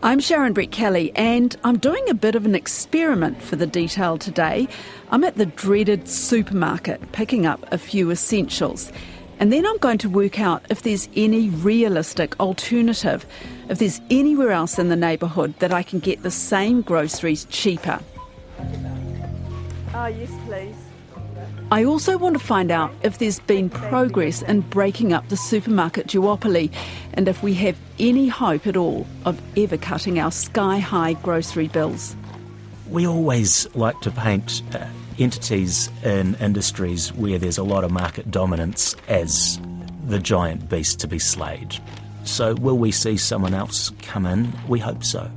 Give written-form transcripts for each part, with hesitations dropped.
I'm Sharon Brett-Kelly and I'm doing a bit of an experiment for the Detail today. I'm at the dreaded supermarket picking up a few essentials, and then I'm going to work out if there's any realistic alternative, if there's anywhere else in the neighbourhood that I can get the same groceries cheaper. Yes, please. I also want to find out if there's been progress in breaking up the supermarket duopoly and if we have any hope at all of ever cutting our sky-high grocery bills. We always like to paint entities in industries where there's a lot of market dominance as the giant beast to be slayed. So will we see someone else come in? We hope so.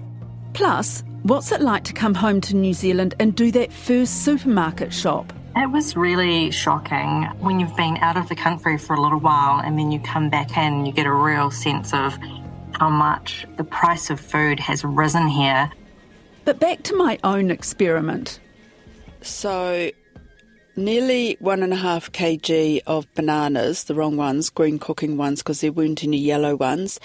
Plus, what's it like to come home to New Zealand and do that first supermarket shop? It was really shocking when you've been out of the country for a little while and then you come back in, you get a real sense of how much the price of food has risen here. But back to my own experiment. So, nearly 1.5 kg of bananas, the wrong ones, green cooking ones, because there weren't any yellow ones,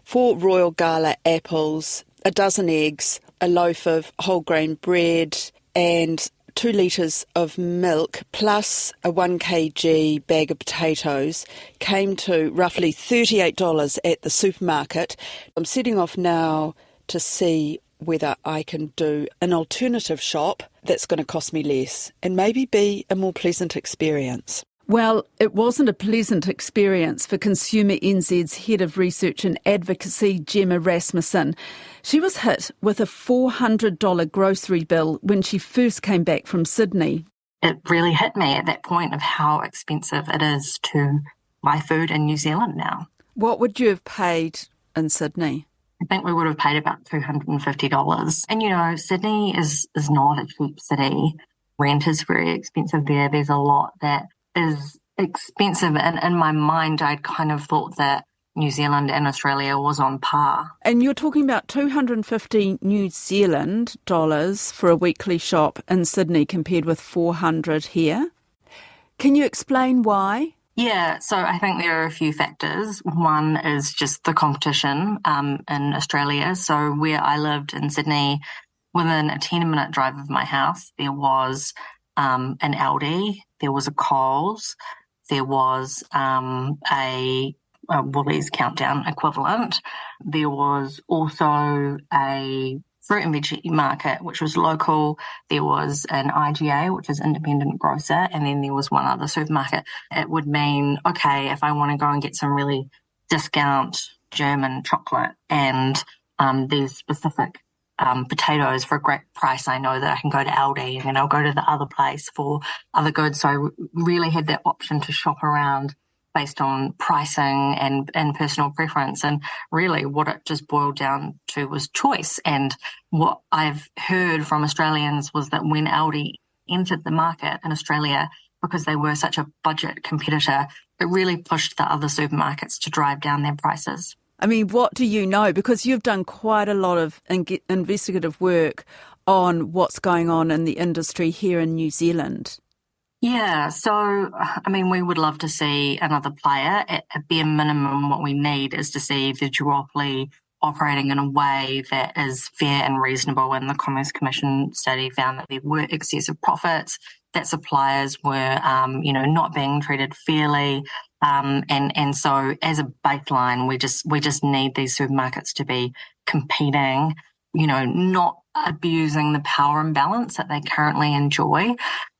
4 Royal Gala apples, a dozen eggs, a loaf of whole grain bread, and 2 litres of milk plus a 1 kg bag of potatoes came to roughly $38 at the supermarket. I'm setting off now to see whether I can do an alternative shop that's going to cost me less and maybe be a more pleasant experience. Well, it wasn't a pleasant experience for Consumer NZ's Head of Research and Advocacy, Gemma Rasmussen. She was hit with a $400 grocery bill when she first came back from Sydney. It really hit me at that point of how expensive it is to buy food in New Zealand now. What would you have paid in Sydney? I think we would have paid about $250. And, you know, Sydney is not a cheap city. Rent is very expensive there. There's a lot that is expensive. And in my mind, I'd kind of thought that New Zealand and Australia was on par. And you're talking about 250 New Zealand dollars for a weekly shop in Sydney compared with 400 here. Can you explain why? Yeah, so I think there are a few factors. One is just the competition in Australia. So where I lived in Sydney, within a 10-minute drive of my house, there was an Aldi, there was a Coles, there was a Woolies Countdown equivalent. There was also a fruit and veggie market, which was local. There was an IGA, which is independent grocer, and then there was one other supermarket. It would mean, okay, if I want to go and get some really discount German chocolate and these specific potatoes for a great price, I know that I can go to Aldi and then I'll go to the other place for other goods. So I really had that option to shop around based on pricing and personal preference. And really what it just boiled down to was choice. And what I've heard from Australians was that when Aldi entered the market in Australia, because they were such a budget competitor, it really pushed the other supermarkets to drive down their prices. I mean, what do you know? Because you've done quite a lot of investigative work on what's going on in the industry here in New Zealand. Yeah, so, I mean, we would love to see another player. At a bare minimum, what we need is to see the duopoly operating in a way that is fair and reasonable. And the Commerce Commission study found that there were excessive profits, that suppliers were, not being treated fairly. And so as a baseline, we just need these supermarkets to be competing, not abusing the power imbalance that they currently enjoy.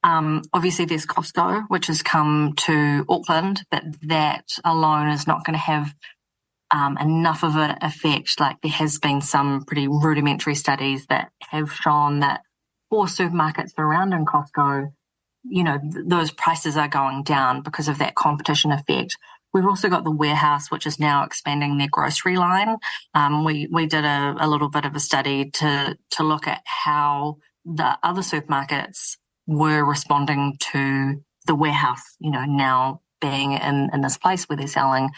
Obviously there's Costco, which has come to Auckland, but that alone is not going to have enough of an effect. Like there has been some pretty rudimentary studies that have shown that for supermarkets surrounding Costco, those prices are going down because of that competition effect. We've also got the Warehouse, which is now expanding their grocery line. We did a little bit of a study to look at how the other supermarkets were responding to the Warehouse, now being in this place where they're selling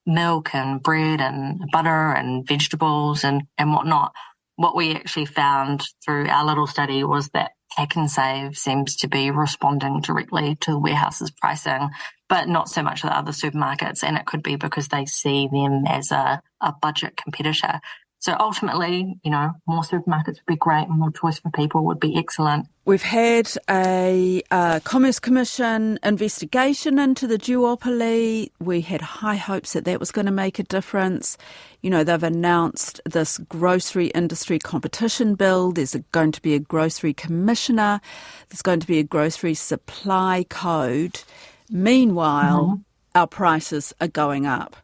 milk and bread and butter and vegetables and whatnot. What we actually found through our little study was that Pak'nSave seems to be responding directly to the Warehouse's pricing, but not so much the other supermarkets. And it could be because they see them as a budget competitor. So ultimately, more supermarkets would be great, more choice for people would be excellent. We've had a Commerce Commission investigation into the duopoly. We had high hopes that was going to make a difference. They've announced this grocery industry competition bill. There's going to be a grocery commissioner. There's going to be a grocery supply code. Meanwhile, our prices are going up.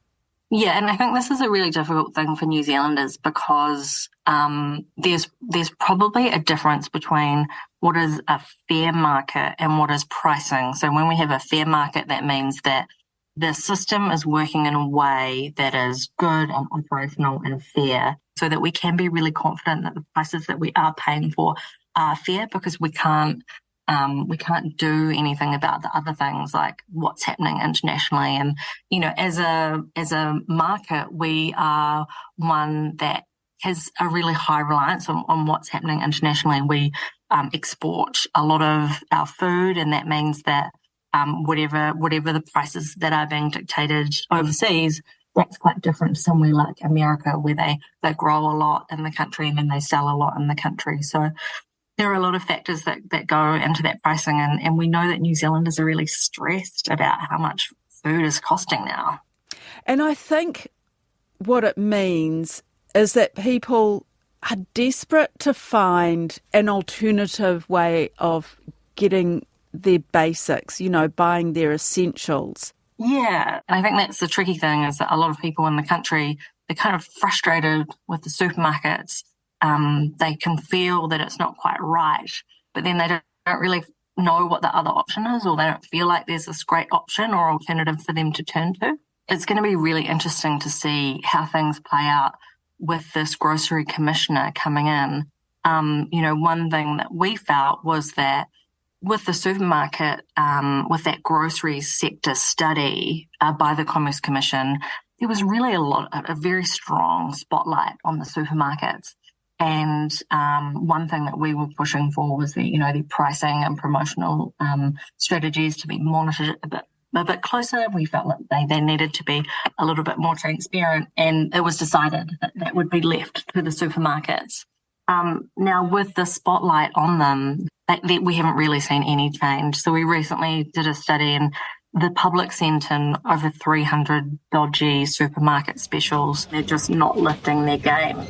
Yeah, and I think this is a really difficult thing for New Zealanders because there's probably a difference between what is a fair market and what is pricing. So when we have a fair market, that means that the system is working in a way that is good and operational and fair, so that we can be really confident that the prices that we are paying for are fair, because we can't do anything about the other things like what's happening internationally. And, as a market, we are one that has a really high reliance on what's happening internationally. We export a lot of our food, and that means that whatever the prices that are being dictated overseas, that's quite different to somewhere like America, where they grow a lot in the country and then they sell a lot in the country. So there are a lot of factors that go into that pricing, and we know that New Zealanders are really stressed about how much food is costing now. And I think what it means is that people are desperate to find an alternative way of getting their basics, buying their essentials. Yeah, and I think that's the tricky thing, is that a lot of people in the country, they're kind of frustrated with the supermarkets. They can feel that it's not quite right, but then they don't really know what the other option is, or they don't feel like there's this great option or alternative for them to turn to. It's going to be really interesting to see how things play out with this grocery commissioner coming in. One thing that we felt was that with the supermarket, with that grocery sector study by the Commerce Commission, there was really a very strong spotlight on the supermarkets. And one thing that we were pushing for was the pricing and promotional strategies to be monitored a bit closer. We felt like they needed to be a little bit more transparent, and it was decided that would be left to the supermarkets. Now, with the spotlight on them, we haven't really seen any change. So we recently did a study, and the public sent in over 300 dodgy supermarket specials. They're just not lifting their game.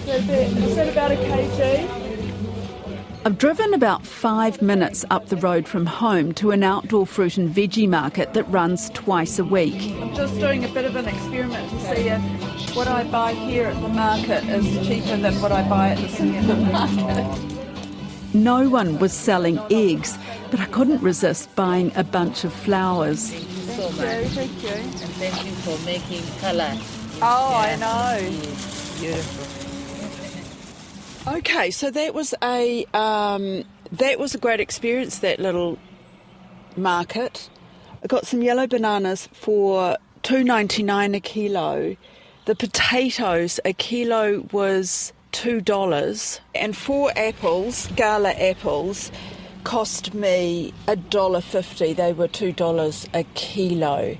Is that about a kg? I've driven about 5 minutes up the road from home to an outdoor fruit and veggie market that runs twice a week. I'm just doing a bit of an experiment to see if what I buy here at the market is cheaper than what I buy at the supermarket. No one was selling eggs, but I couldn't resist buying a bunch of flowers. Thank you. And thank you for making colour. Oh, yeah. I know. Beautiful. Okay, so that was a great experience, that little market. I got some yellow bananas for $2.99 a kilo. The potatoes, a kilo was $2, and 4 apples, Gala apples, cost me $1.50. They were $2 a kilo.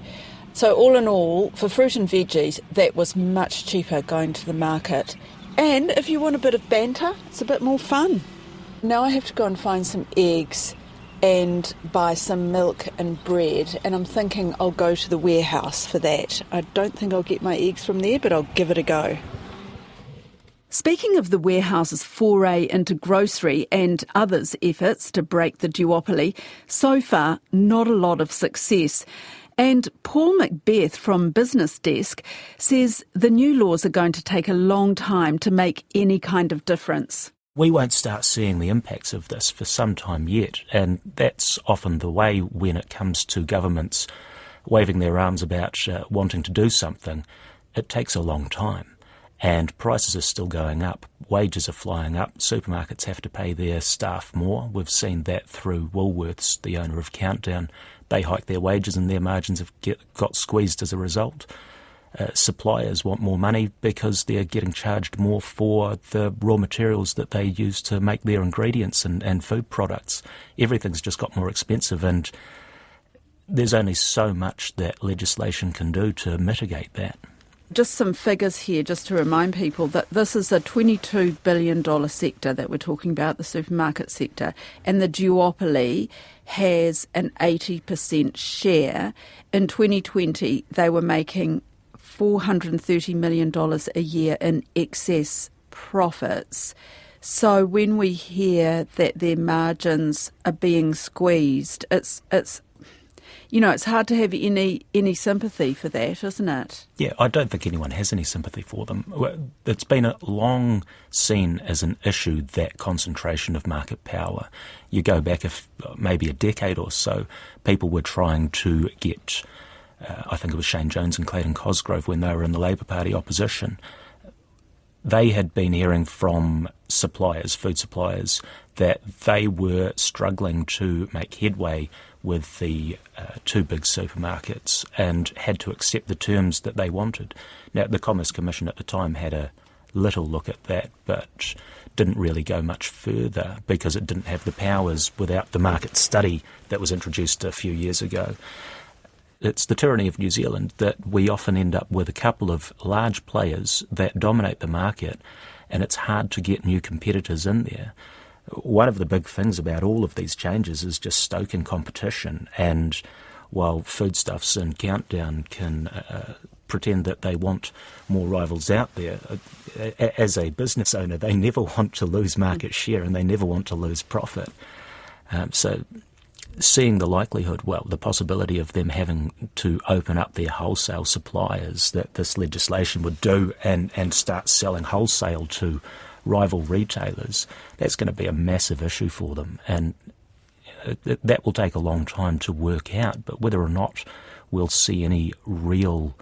So all in all, for fruit and veggies, that was much cheaper going to the market. And if you want a bit of banter, it's a bit more fun. Now I have to go and find some eggs and buy some milk and bread, and I'm thinking I'll go to the warehouse for that. I don't think I'll get my eggs from there, but I'll give it a go. Speaking of the warehouse's foray into grocery and others' efforts to break the duopoly, so far not a lot of success. And Paul Macbeth from Business Desk says the new laws are going to take a long time to make any kind of difference. We won't start seeing the impacts of this for some time yet, and that's often the way when it comes to governments waving their arms about wanting to do something. It takes a long time, and prices are still going up, wages are flying up, supermarkets have to pay their staff more. We've seen that through Woolworths, the owner of Countdown. They hike their wages and their margins have got squeezed as a result. Suppliers want more money because they're getting charged more for the raw materials that they use to make their ingredients and food products. Everything's just got more expensive, and there's only so much that legislation can do to mitigate that. Just some figures here, just to remind people that this is a $22 billion sector that we're talking about, the supermarket sector, and the duopoly has an 80% share. In 2020, they were making $430 million a year in excess profits. So when we hear that their margins are being squeezed, it's hard to have any sympathy for that, isn't it? Yeah, I don't think anyone has any sympathy for them. It's been a long seen as an issue, that concentration of market power. You go back maybe a decade or so, people were trying to get, I think it was Shane Jones and Clayton Cosgrove when they were in the Labour Party opposition. They had been hearing from suppliers, food suppliers, that they were struggling to make headway with the two big supermarkets and had to accept the terms that they wanted. Now, the Commerce Commission at the time had a little look at that, but didn't really go much further because it didn't have the powers without the market study that was introduced a few years ago. It's the tyranny of New Zealand that we often end up with a couple of large players that dominate the market, and it's hard to get new competitors in there. One of the big things about all of these changes is just stoking competition, and while Foodstuffs and Countdown can pretend that they want more rivals out there, as a business owner, they never want to lose market share and they never want to lose profit. So seeing the likelihood, the possibility of them having to open up their wholesale suppliers that this legislation would do and start selling wholesale to rival retailers, that's going to be a massive issue for them. And that will take a long time to work out, but whether or not we'll see any real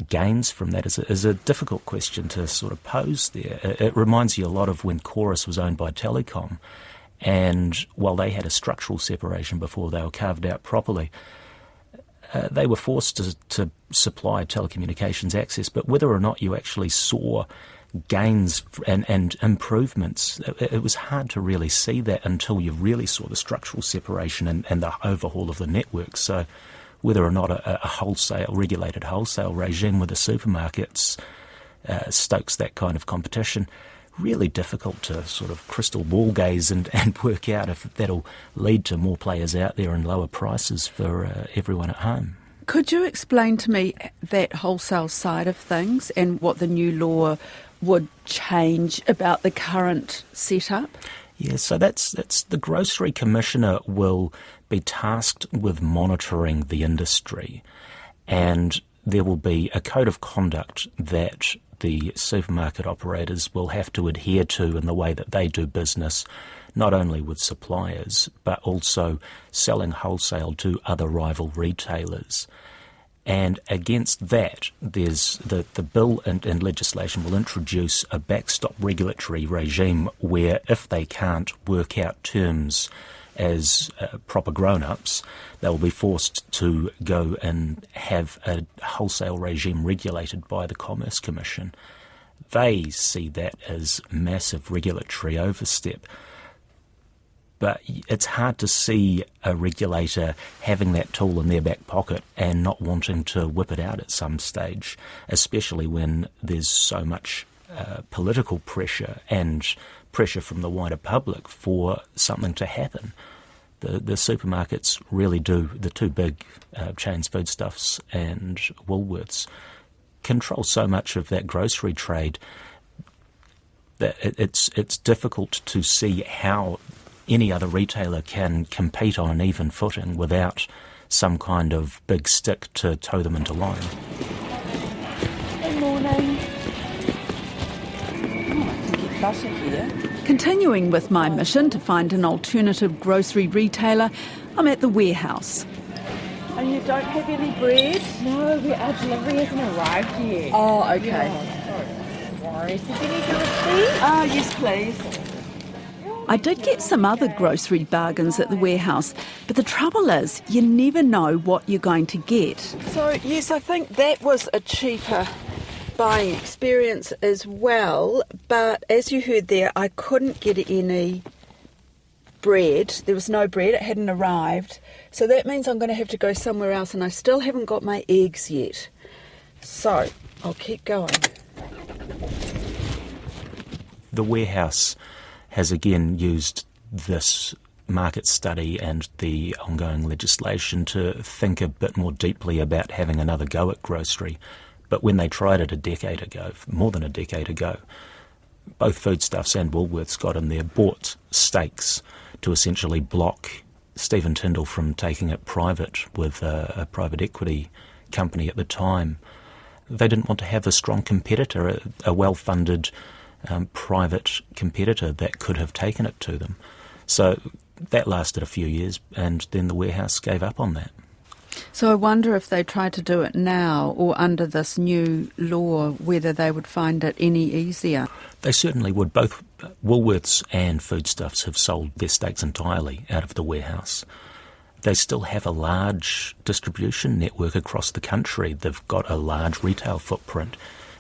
gains from that is a difficult question to sort of pose there. It reminds you a lot of when Chorus was owned by Telecom, and while they had a structural separation before they were carved out properly, they were forced to supply telecommunications access, but whether or not you actually saw gains and improvements, it was hard to really see that until you really saw the structural separation and the overhaul of the network. So whether or not a regulated wholesale regime with the supermarkets stokes that kind of competition, really difficult to sort of crystal ball gaze and work out if that'll lead to more players out there and lower prices for everyone at home. Could you explain to me that wholesale side of things and what the new law would change about the current setup? Yeah, so that's the Grocery Commissioner will be tasked with monitoring the industry, and there will be a code of conduct that the supermarket operators will have to adhere to in the way that they do business, not only with suppliers, but also selling wholesale to other rival retailers. And against that, there's the bill and legislation will introduce a backstop regulatory regime where if they can't work out terms as proper grown-ups, they'll be forced to go and have a wholesale regime regulated by the Commerce Commission. They see that as massive regulatory overstep. But it's hard to see a regulator having that tool in their back pocket and not wanting to whip it out at some stage, especially when there's so much political pressure and pressure from the wider public for something to happen. The supermarkets really do, the two big chains, Foodstuffs and Woolworths, control so much of that grocery trade that it's difficult to see how any other retailer can compete on an even footing without some kind of big stick to tow them into line. Good morning. I can get butter here. Continuing with my mission to find an alternative grocery retailer, I'm at the warehouse. And you don't have any bread? No, our delivery hasn't arrived yet. Oh, okay. Yeah, no worries. Did you need your receipt? Oh, yes, please. I did get some other grocery bargains at the warehouse, but the trouble is you never know what you're going to get. So, yes, I think that was a cheaper buying experience as well, but as you heard there, I couldn't get any bread. There was no bread, it hadn't arrived. So that means I'm going to have to go somewhere else, and I still haven't got my eggs yet. So I'll keep going. The Warehouse has again used this market study and the ongoing legislation to think a bit more deeply about having another go at grocery. But when they tried it a decade ago, more than a decade ago, both Foodstuffs and Woolworths got in there, bought stakes to essentially block Stephen Tindall from taking it private with a private equity company at the time. They didn't want to have a strong competitor, a well-funded private competitor that could have taken it to them. So that lasted a few years, and then the Warehouse gave up on that. So I wonder if they tried to do it now or under this new law, whether they would find it any easier. They certainly would. Both Woolworths and Foodstuffs have sold their stakes entirely out of the Warehouse. They still have a large distribution network across the country. They've got a large retail footprint.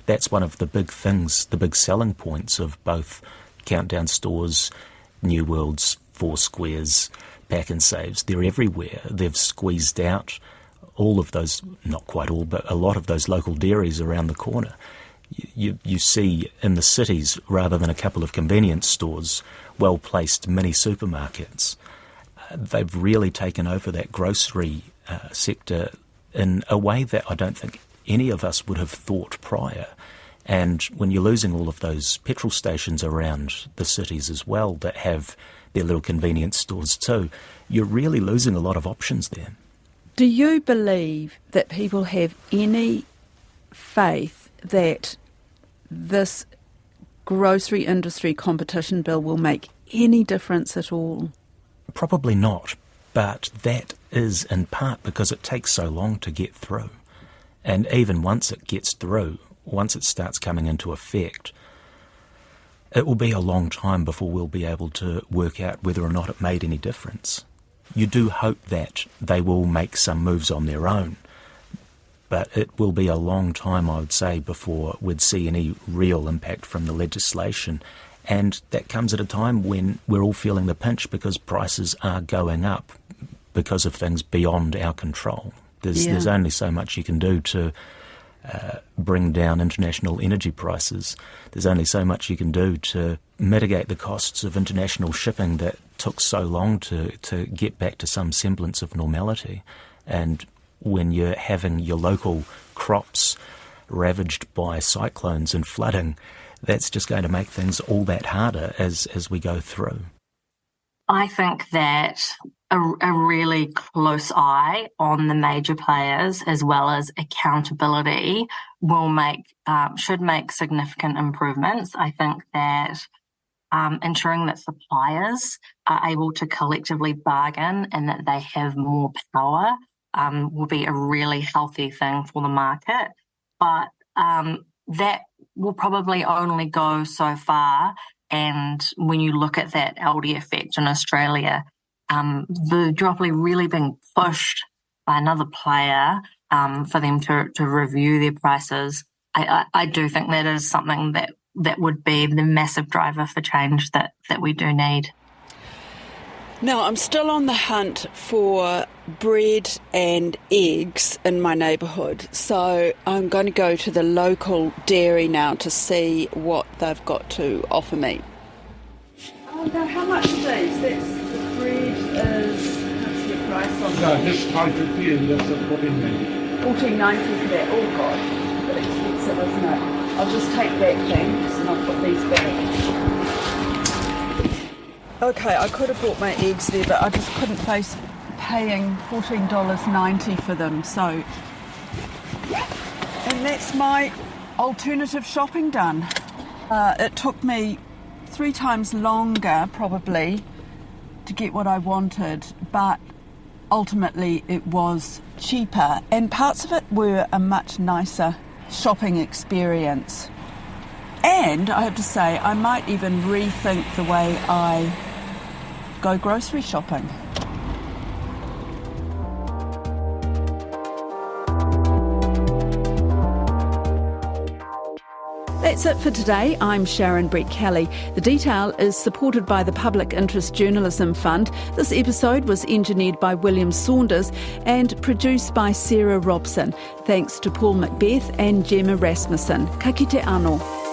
That's one of the big things, the big selling points of both Countdown stores, New Worlds, Four Squares, Pack and Saves. They're everywhere. They've squeezed out all of those, not quite all, but a lot of those local dairies around the corner. You see in the cities, rather than a couple of convenience stores, well-placed mini supermarkets. They've really taken over that grocery sector in a way that I don't think any of us would have thought prior. And when you're losing all of those petrol stations around the cities as well that have their little convenience stores too, you're really losing a lot of options there. Do you believe that people have any faith that this grocery industry competition bill will make any difference at all? Probably not, but that is in part because it takes so long to get through. And even once it gets through, once it starts coming into effect, it will be a long time before we'll be able to work out whether or not it made any difference. You do hope that they will make some moves on their own, but it will be a long time, I would say, before we'd see any real impact from the legislation. And that comes at a time when we're all feeling the pinch because prices are going up because of things beyond our control. There's only so much you can do to bring down international energy prices. There's only so much you can do to mitigate the costs of international shipping that took so long to get back to some semblance of normality. And when you're having your local crops ravaged by cyclones and flooding, that's just going to make things all that harder as we go through. I think that a really close eye on the major players as well as accountability should make significant improvements. I think that ensuring that suppliers are able to collectively bargain and that they have more power will be a really healthy thing for the market. But that will probably only go so far. And when you look at that Aldi effect in Australia, the duopoly really being pushed by another player for them to review their prices, I do think that is something that would be the massive driver for change that we do need. Now, I'm still on the hunt for bread and eggs in my neighbourhood, so I'm going to go to the local dairy now to see what they've got to offer me. Oh, no, how much are these? The bread is, what's the price on that? No, just 5.50 and that's $14.90. $14.90 for that. Oh, God, a bit expensive, isn't it? I'll just take that, thanks, and I'll put these back. Okay, I could have bought my eggs there, but I just couldn't face paying $14.90 for them, so... And that's my alternative shopping done. It took me 3 times longer, probably, to get what I wanted, but ultimately it was cheaper, and parts of it were a much nicer shopping experience. And I have to say, I might even rethink the way I go grocery shopping. That's That's it for today. I'm Sharon Brett Kelly. The Detail is supported by the Public Interest Journalism Fund. This episode was engineered by William Saunders and produced by Sarah Robson. Thanks to Paul Macbeth and Gemma Rasmussen. Ka kite anō.